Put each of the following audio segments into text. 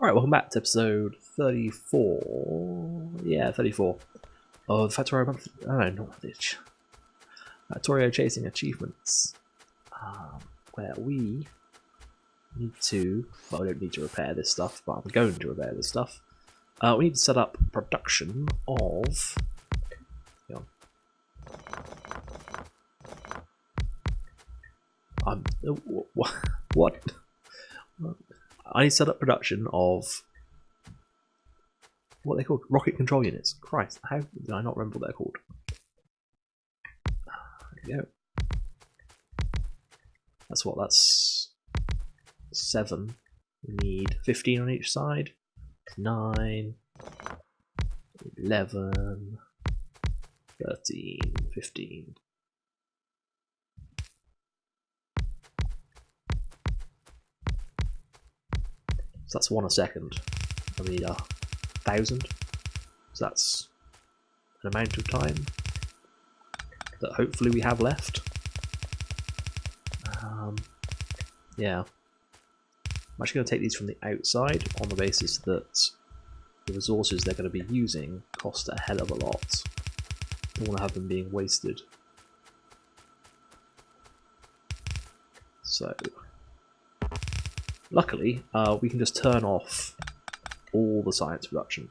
Alright, welcome back to episode 34. Yeah, 34 of the Factorio month. Oh, no, not this. Factorio Chasing Achievements. Where we need to. Well, we don't need to repair this stuff, but I'm going to repair this stuff. We need to set up production of. Hang on. What? I need to set up production of what are they called? Rocket control units. Christ, how did I not remember what they're called? There we go. That's 7. We need 15 on each side. 9, 11, 13, 15. So that's 1 a second. I need 1,000. So that's an amount of time that hopefully we have left. Yeah. I'm actually going to take these from the outside on the basis that the resources they're going to be using cost a hell of a lot. Don't want to have them being wasted. So, luckily, we can just turn off all the science production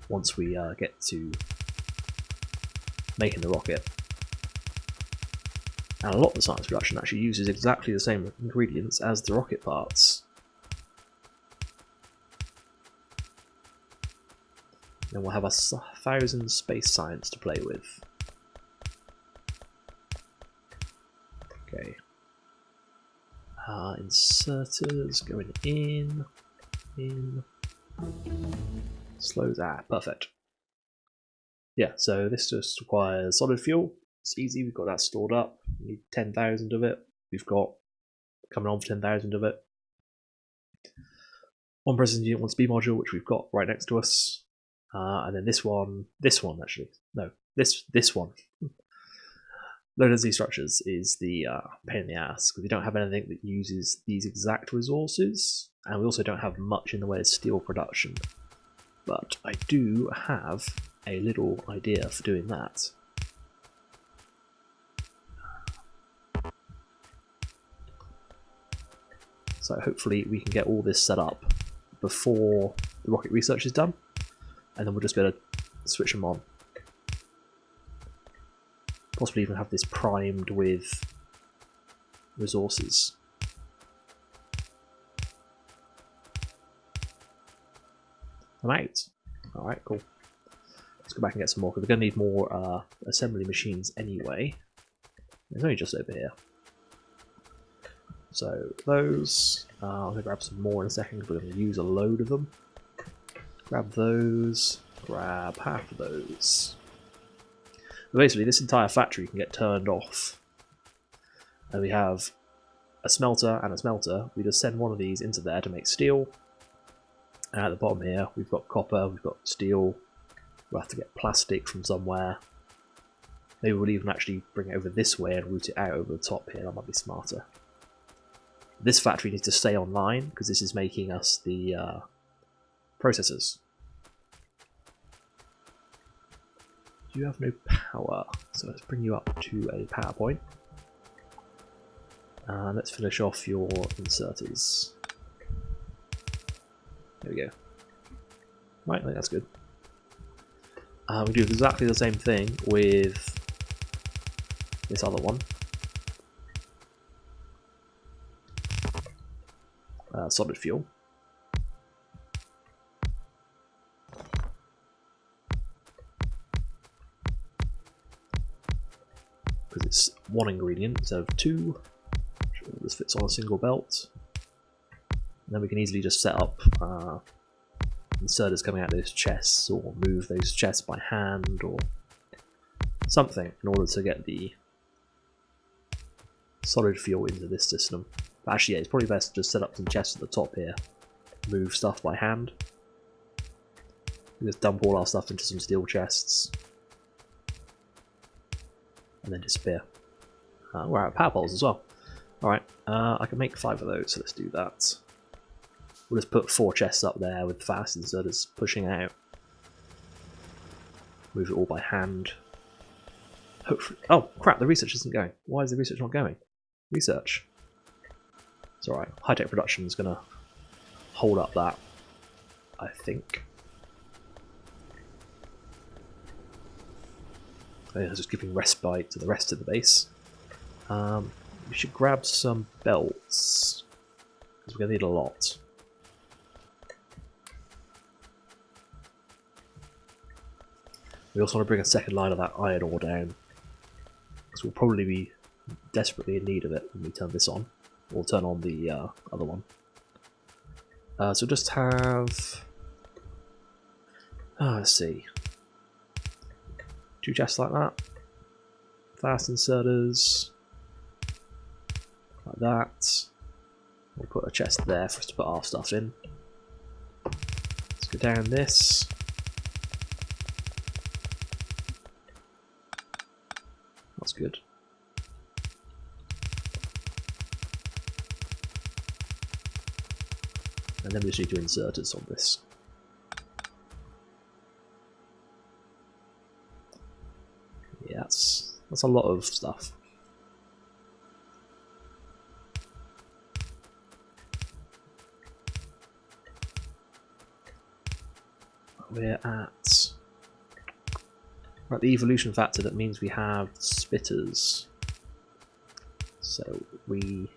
once we get to making the rocket. And a lot of the science production actually uses exactly the same ingredients as the rocket parts. Then we'll have 1,000 space science to play with. Okay. Inserters going in. Slow that. Perfect. Yeah, so this just requires solid fuel. It's easy, we've got that stored up. We need 10,000 of it. We've got coming on for 10,000 of it. One President Unit, 1 speed module, which we've got right next to us. And then this one actually. No, this one. Load of these structures is the pain in the ass, because we don't have anything that uses these exact resources, and we also don't have much in the way of steel production. But I do have a little idea for doing that. So hopefully we can get all this set up before the rocket research is done, and then we'll just be able to switch them on. Possibly even have this primed with resources. I'm out. Alright, cool. Let's go back and get some more, because we're going to need more assembly machines anyway. There's only just over here. So those, I'm going to grab some more in a second because we're going to use a load of them. Grab those, grab half of those. But basically this entire factory can get turned off. And we have a smelter and a smelter. We just send one of these into there to make steel. And at the bottom here we've got copper, we've got steel. We'll have to get plastic from somewhere. Maybe we'll even actually bring it over this way and route it out over the top here, that might be smarter. This factory needs to stay online because this is making us the processors. You have no power, so let's bring you up to a power point. And let's finish off your inserters. There we go. Right, I think that's good. We do exactly the same thing with this other one. Solid fuel. Because it's 1 ingredient instead of 2. Sure this fits on a single belt. And then we can easily just set up inserters coming out of those chests, or move those chests by hand, or something in order to get the solid fuel into this system. But actually, yeah, it's probably best to just set up some chests at the top here, move stuff by hand. We just dump all our stuff into some steel chests, and then disappear. We're out of power poles as well. Alright, I can make 5 of those, so let's do that. We'll just put 4 chests up there with fast inserters pushing out. Move it all by hand. Hopefully. Oh crap! The research isn't going. Why is the research not going? Research. It's alright. High-tech production is going to hold up that, I think. Oh, just giving respite to the rest of the base. We should grab some belts, because we're going to need a lot. We also want to bring a second line of that iron ore down, because we'll probably be desperately in need of it when we turn this on, or turn on the other one. So just have, let's see, 2 chests like that, fast inserters, like that. We'll put a chest there for us to put our stuff in. Let's go down this. That's good. And then we just need to insert us on this. Yeah, that's a lot of stuff. We're at the evolution factor. That means we have spitters. So I don't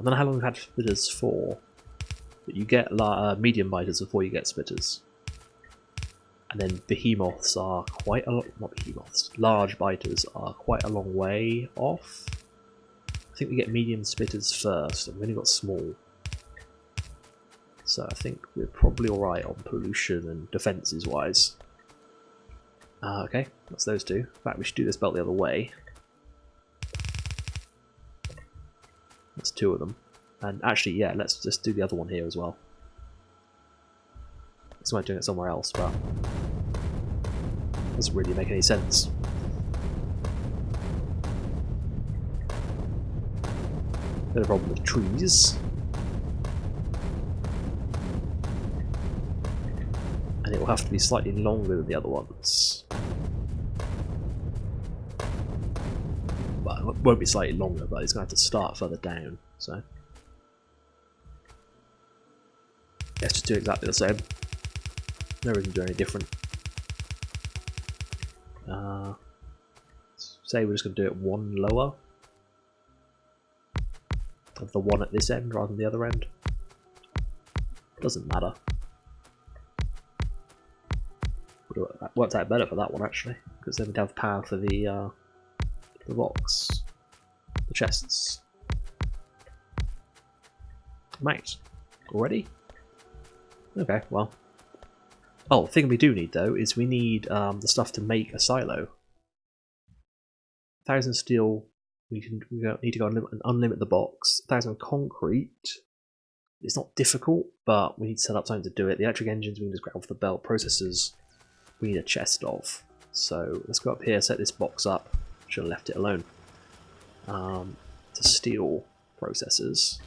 know how long we've had spitters for, but you get medium biters before you get spitters. And then behemoths are quite a lot, not behemoths, large biters are quite a long way off. I think we get medium spitters first, and we've only got small. So I think we're probably alright on pollution and defences wise. Okay, that's those 2. In fact, we should do this belt the other way. That's 2 of them. And actually, yeah, let's just do the other one here as well. It's like doing it somewhere else, but it doesn't really make any sense. Bit of a problem with trees. And it will have to be slightly longer than the other ones. Well, it won't be slightly longer, but it's going to have to start further down, so. Let's just do exactly the same. No reason to do any different. Say we're just going to do it 1 lower. Of the one at this end rather than the other end. Doesn't matter. That worked out better for that one actually, because then we'd have power for the box, the chests. Mate, already? Okay, well. Oh, the thing we do need though is we need the stuff to make a silo. 1,000 steel. We need to go and unlimit the box. 1,000 concrete. It's not difficult, but we need to set up something to do it. The electric engines we can just grab off the belt. Processors we need a chest of. So let's go up here, set this box up. Should have left it alone. To steel processors.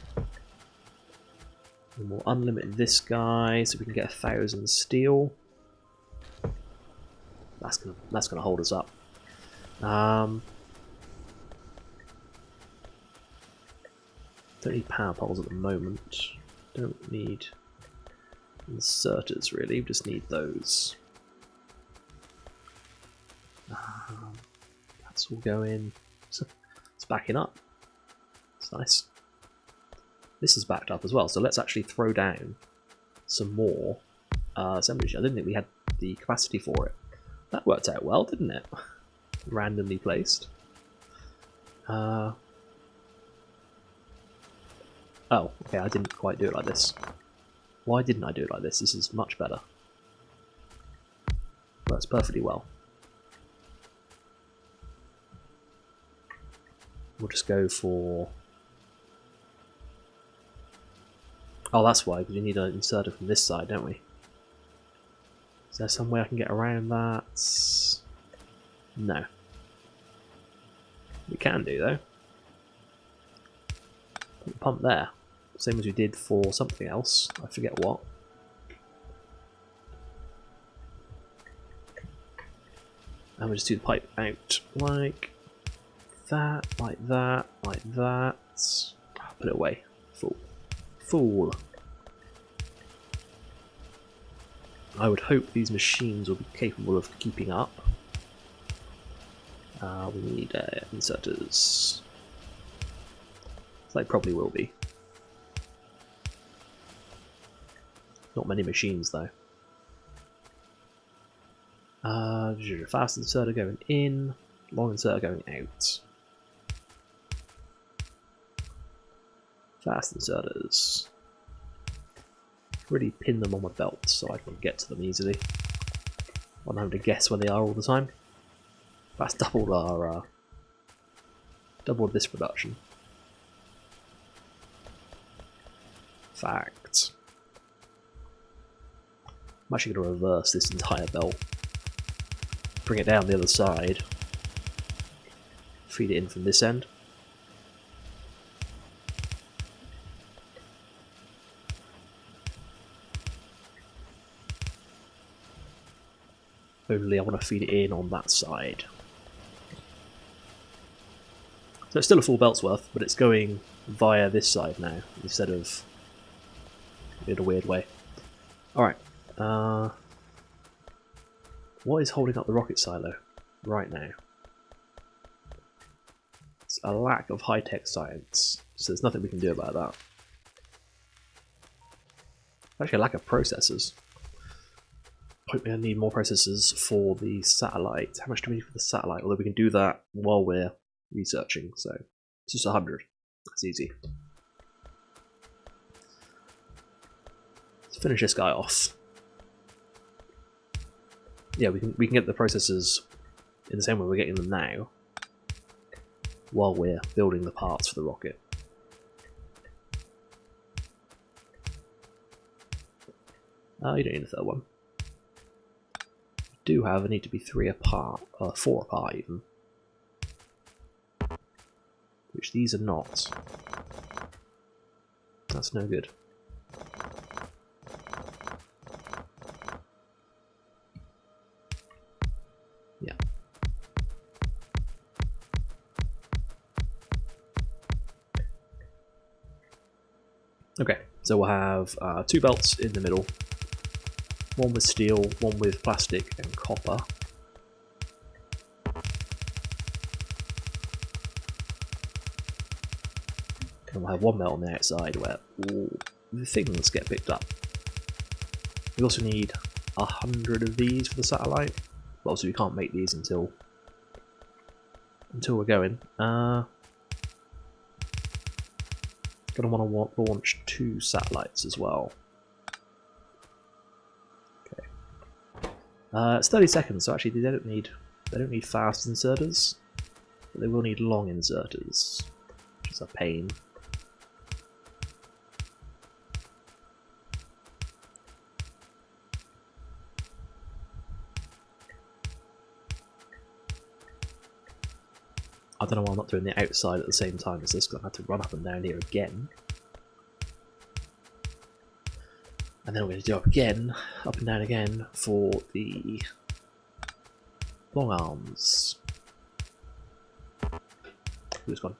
And we'll unlimit this guy so we can get 1,000 steel. That's gonna hold us up. Don't need power poles at the moment. Don't need inserters really, we just need those. That's all going. It's backing up. It's nice. This is backed up as well, so let's actually throw down some more assembly. I didn't think we had the capacity for it. That worked out well, didn't it? Randomly placed. Oh, okay, I didn't quite do it like this. Why didn't I do it like this? This is much better. Works perfectly well. We'll just go for... Oh, that's why, because we need an inserter from this side, don't we? Is there some way I can get around that? No. We can do, though. Put the pump there. same as we did for something else. I forget what. And we just do the pipe out like that, like that, like that. Put it away. Fool. Fool. I would hope these machines will be capable of keeping up. We need inserters. They probably will be. Not many machines though. Fast inserter going in, long inserter going out. Fast inserters. Really pin them on my belt so I can get to them easily. I'm having to guess where they are all the time. That's doubled our doubled this production. Fact. I'm actually going to reverse this entire belt. Bring it down the other side. Feed it in from this end. Only I want to feed it in on that side. So it's still a full belt's worth, but it's going via this side now, instead of in a weird way. Alright. What is holding up the rocket silo right now? It's a lack of high-tech science, so there's nothing we can do about that. Actually, a lack of processors. We're going to need more processors for the satellite. How much do we need for the satellite? Although we can do that while we're researching, so it's just 100. That's easy. Let's finish this guy off. Yeah, we can get the processors in the same way we're getting them now, while we're building the parts for the rocket. You don't need a third one. Do however need to be 3 apart, 4 apart even, which these are not. That's no good. Yeah. Okay, so we'll have 2 belts in the middle. One with steel, one with plastic and copper. And we'll have 1 belt on the outside where all the things get picked up. We also need 100 of these for the satellite. But obviously we can't make these until we're going. Gonna want to launch 2 satellites as well. It's 30 seconds, so actually they don't need fast inserters, but they will need long inserters, which is a pain. I don't know why I'm not doing the outside at the same time as this, because I had to run up and down here again. And then we're going to do up and down again for the long arms. Who's gone?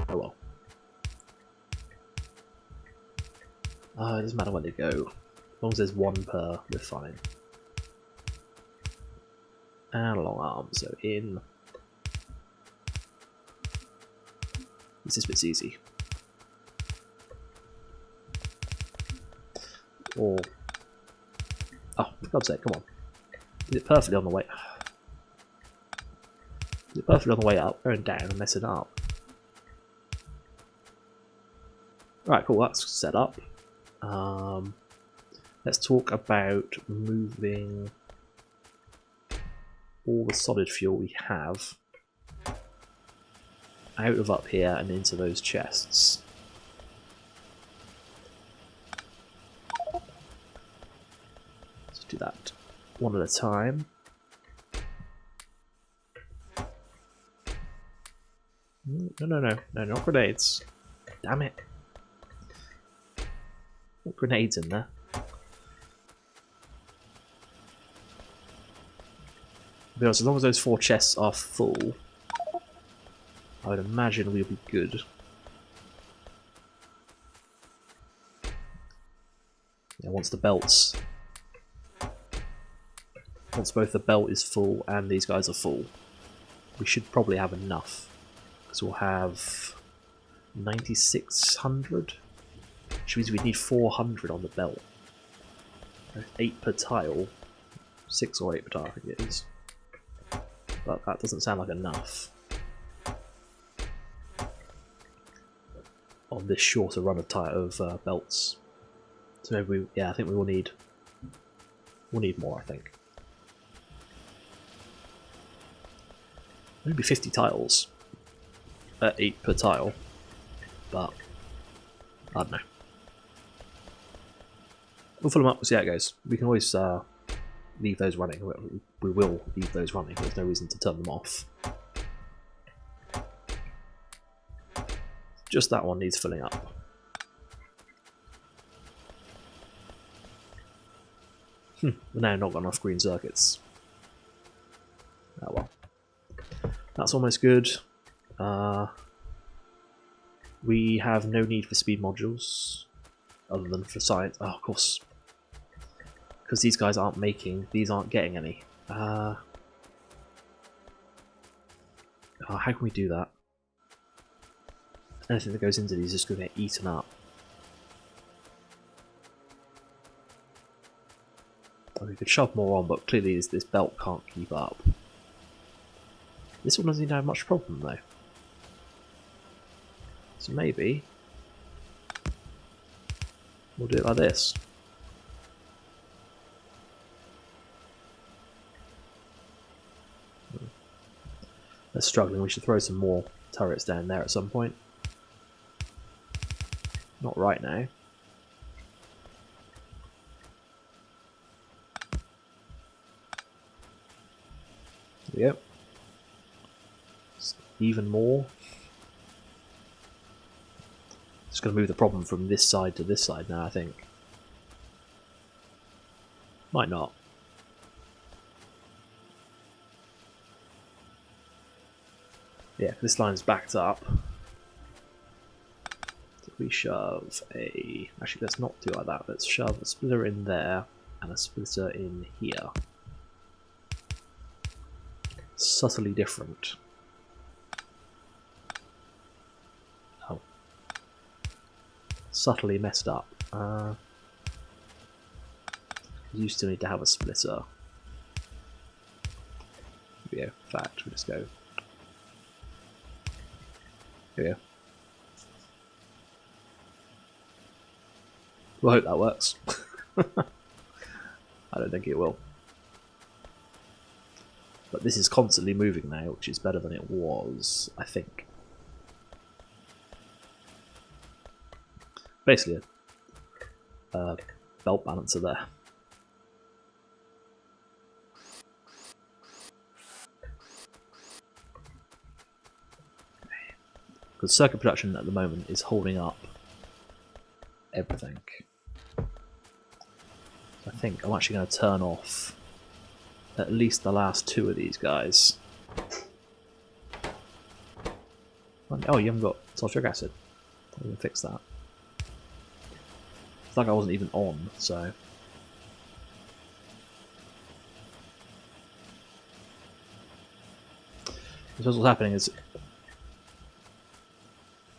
Oh well. It doesn't matter where they go. As long as there's 1 per, we're fine. And a long arm, so in. This bit's easy. Or, oh, for God's sake, come on. Is it perfectly on the way? Is it perfectly on the way up, going down and messing up? Right, cool, that's set up. Let's talk about moving all the solid fuel we have out of up here and into those chests. Do that one at a time. No, not grenades. damn it. What grenades in there? Because as long as those 4 chests are full, I would imagine we'll be good. Yeah, once both the belt is full and these guys are full, we should probably have enough. Because we'll have 9,600, which means we need 400 on the belt. 8 per tile, 6 or 8 per tile I think it is. But that doesn't sound like enough on this shorter run of belts. So maybe I think we'll need more. I think maybe 50 tiles at 8 per tile, but I don't know. We'll fill them up. We'll see how it goes. We can always leave those running. We will leave those running. There's no reason to turn them off. Just that one needs filling up. We've now not got enough green circuits. Oh well. That's almost good. We have no need for speed modules, other than for science. Oh, of course. Because these guys aren't getting any. How can we do that? Anything that goes into these is going to get eaten up. We could shove more on, but clearly this belt can't keep up. This one doesn't even have much problem though. So maybe we'll do it like this. They're struggling. We should throw some more turrets down there at some point. Not right now. Yep. Even more. Just going to move the problem from this side to this side now, I think. Might not. Yeah, this line's backed up. So if we shove a... Actually, let's not do like that. Let's shove a splitter in there and a splitter in here. Subtly different. Oh. Subtly messed up. You still need to have a splitter. Here we go. In fact, we'll just go. Here we go. We'll hope that works. I don't think it will. But this is constantly moving now, which is better than it was, I think. Basically a belt balancer there. Because circuit production at the moment is holding up everything. So I think I'm actually going to turn off at least the last 2 of these guys. Oh, you haven't got sulfuric acid. I'm going to fix that. It's like I wasn't even on, so... Because what's happening is...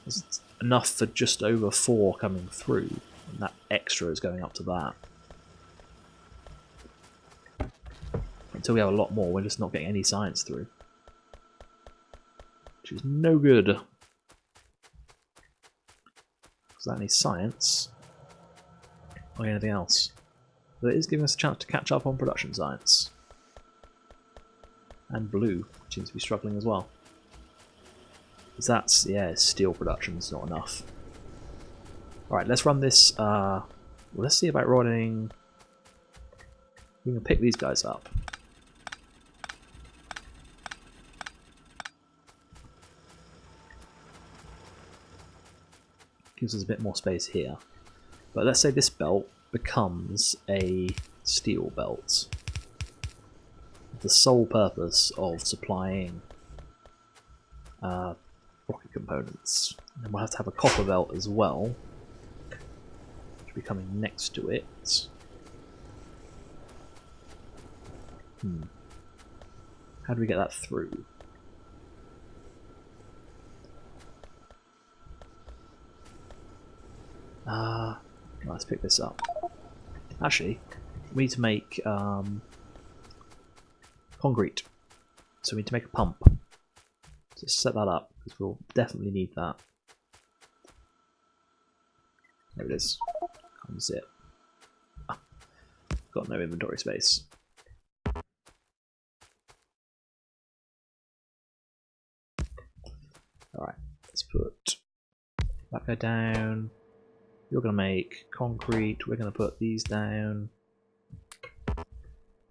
There's enough for just over 4 coming through, and that extra is going up to that. Until we have a lot more, we're just not getting any science through. Which is no good. Because that needs science. Or anything else. But it is giving us a chance to catch up on production science. And blue, which seems to be struggling as well. Because that's, yeah, steel production's not enough. Alright, let's run this, let's see about running... We can pick these guys up. gives us a bit more space here. But let's say this belt becomes a steel belt. The sole purpose of supplying rocket components. And we'll have to have a copper belt as well, which will be coming next to it. How do we get that through? Let's pick this up. Actually, we need to make concrete. So we need to make a pump. So set that up, because we'll definitely need that. There it is. Can't see it. Got no inventory space. Alright, let's put that guy down. You're going to make concrete. We're going to put these down.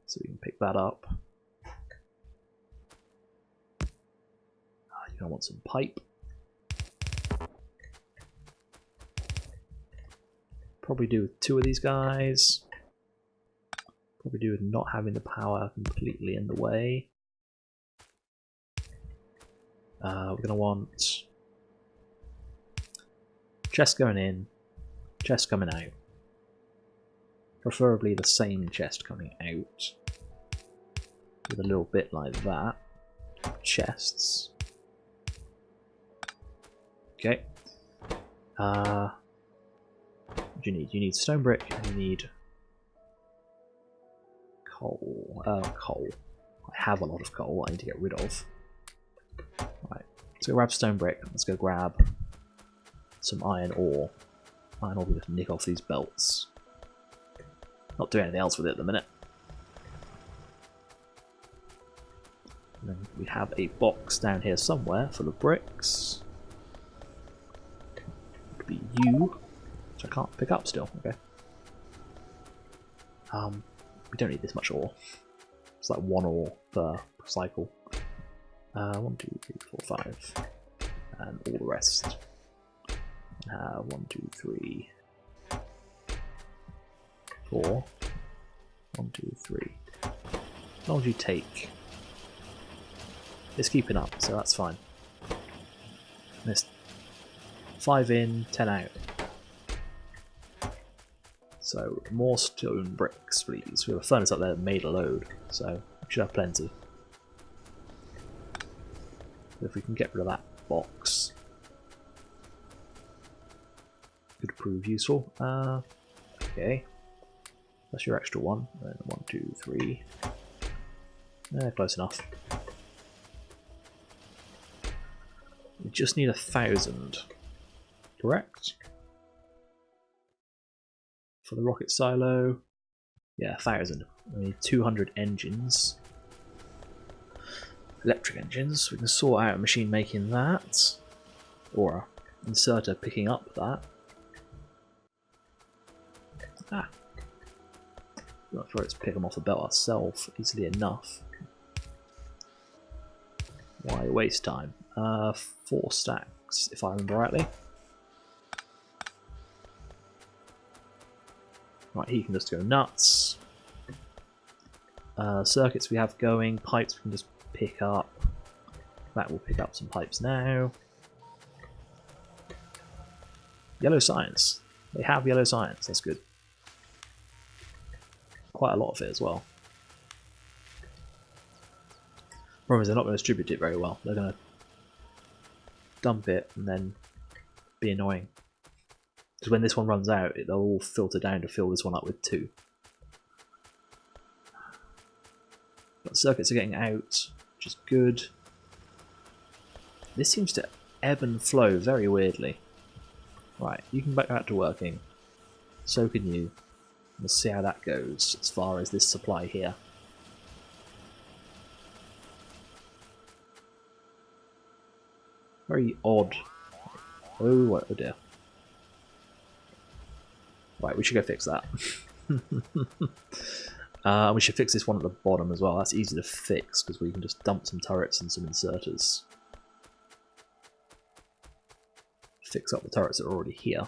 So we can pick that up. You're going to want some pipe. Probably do with 2 of these guys. Probably do with not having the power completely in the way. We're going to want chest going in, chest coming out. Preferably the same chest coming out. With a little bit like that. Chests. Okay. What do you need? You need stone brick and you need coal. Coal. I have a lot of coal I need to get rid of. Right. Let's go grab stone brick. Let's go grab some iron ore. Iron ore will just nick off these belts. Not doing anything else with it at the minute. And then we have a box down here somewhere full of bricks. It could be you, which I can't pick up still. Okay. We don't need this much ore. It's like 1 ore per cycle. 1, 2, 3, 4, 5, and all the rest. 1, 2, 3, 4. 1, 2, 3. How long do you take? It's keeping up, so that's fine. Missed 5 in, 10 out. So more stone bricks, please. We have a furnace up there that made a load, so we should have plenty. If we can get rid of that box, could prove useful. Okay, that's your extra one. 1, 2, 3. Close enough. We just need 1,000, correct? For the rocket silo, yeah, 1,000. We need 200 engines. Electric engines. We can sort out a machine making that, or an inserter picking up that. Not sure it's pick them off the belt ourselves easily enough. Why waste time? 4 stacks, if I remember rightly. Right, he can just go nuts. Circuits we have going, pipes we can just pick up. That will pick up some pipes now. Yellow science. They have yellow science, that's good. Quite a lot of it as well. Problem is they're not going to distribute it very well. They're going to dump it and then be annoying. Because when this one runs out, they'll all filter down to fill this one up with 2. But circuits are getting out, which is good. This seems to ebb and flow very weirdly. Right, you can back out to working. So can you. We'll see how that goes as far as this supply here. Very odd. Oh dear. Right, we should go fix that. We should fix this one at the bottom as well. That's easy to fix because we can just dump some turrets and some inserters. fix up the turrets that are already here.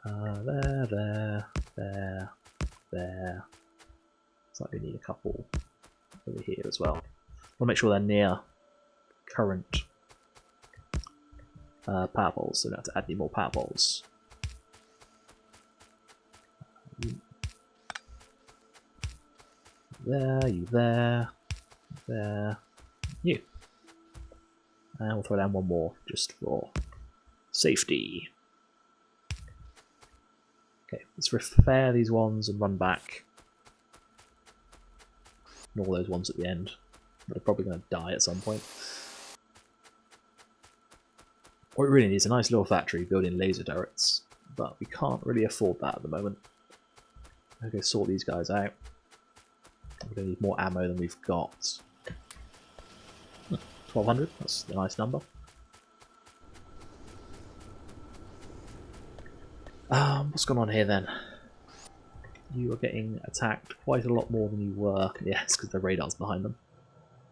There. Looks like we need a couple over here as well. Want to make sure they're near current power poles, so we don't have to add any more power poles. There, you there, you. And we'll throw down one more just for safety. Okay, let's repair these ones and run back. And all those ones at the end. They're probably going to die at some point. What we really need is a nice little factory building laser turrets, but we can't really afford that at the moment. Okay, sort these guys out. We're going to need more ammo than we've got. 1200, that's a nice number. What's going on here then? You are getting attacked quite a lot more than you were. Yes, because the radar's behind them.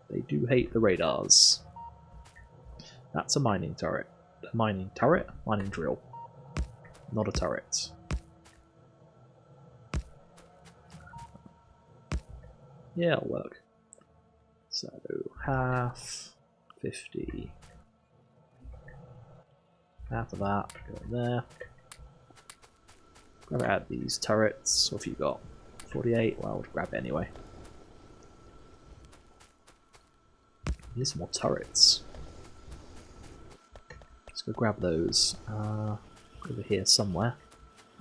They do hate the radars. That's a mining turret. A mining turret? Mining drill. Not a turret. Yeah, it'll work. So, half, 50. Half of that, go in there. Grab out these turrets. What have you got? 48? Well, I'll grab it anyway. Need some more turrets. Let's go grab those. Over here somewhere.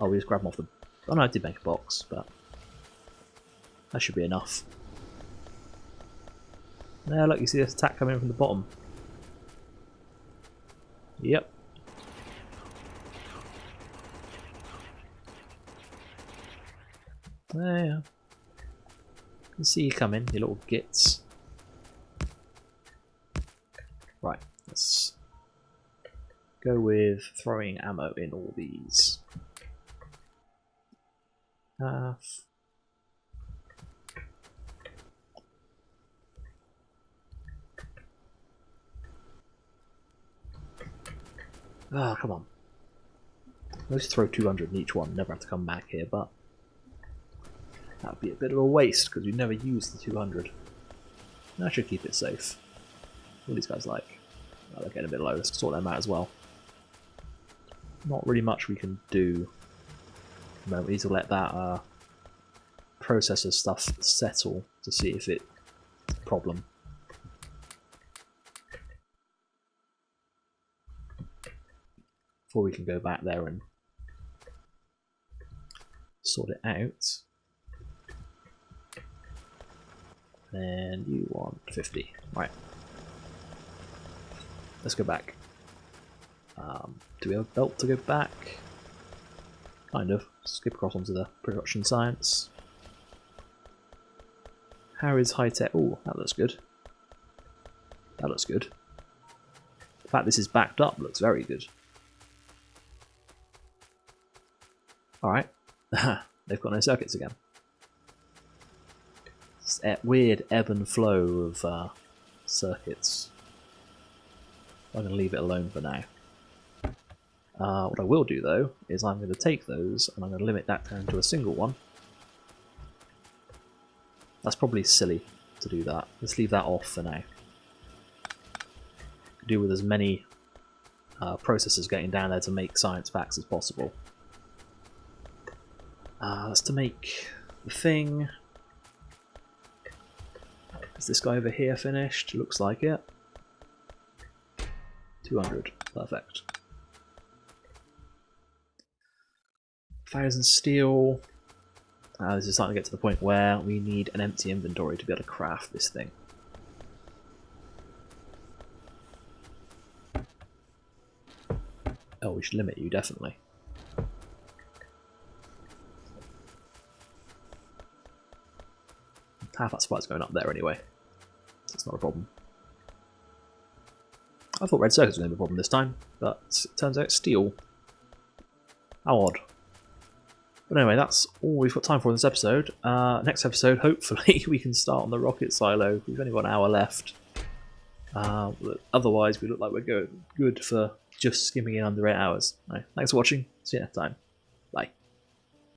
Oh, we just grab them off the... Oh no, I did make a box, but... that should be enough. There, look, you see this attack coming from the bottom. Yep. There you are. I can see you coming, you little gits. Right, let's go with throwing ammo in all these. Half. Ah, come on. Let's throw 200 in each one, never have to come back here, but that would be a bit of a waste because we never use the 200. I should keep it safe. What are these guys like? Oh, they're getting a bit low, let's sort them out as well. Not really much we can do. No, we need to let that processor stuff settle to see if it's a problem. Before we can go back there and sort it out. And you want 50. Right. Let's go back. Do we have a belt to go back? Kind of. Skip across onto the production science. How is high tech? Oh, that looks good. That looks good. The fact this is backed up looks very good. Alright. They've got no circuits again. It's a weird ebb and flow of circuits. I'm going to leave it alone for now. What I will do though is I'm going to take those and I'm going to limit that down to a single one. That's probably silly to do that. Let's leave that off for now. Do with as many processors getting down there to make science packs as possible. That's to make the thing. Is this guy over here finished? Looks like it. 200. Perfect. 1000 steel. This is starting to get to the point where we need an empty inventory to be able to craft this thing. Oh, we should limit you, definitely. Half that supply's going up there anyway. So it's not a problem. I thought red circuits were going to be a problem this time, but it turns out steel. How odd. But anyway, that's all we've got time for in this episode. Next episode, hopefully, we can start on the rocket silo. We've only got an hour left. Otherwise, we look like we're good for just skimming in under 8 hours. Right, thanks for watching. See you next time. Bye.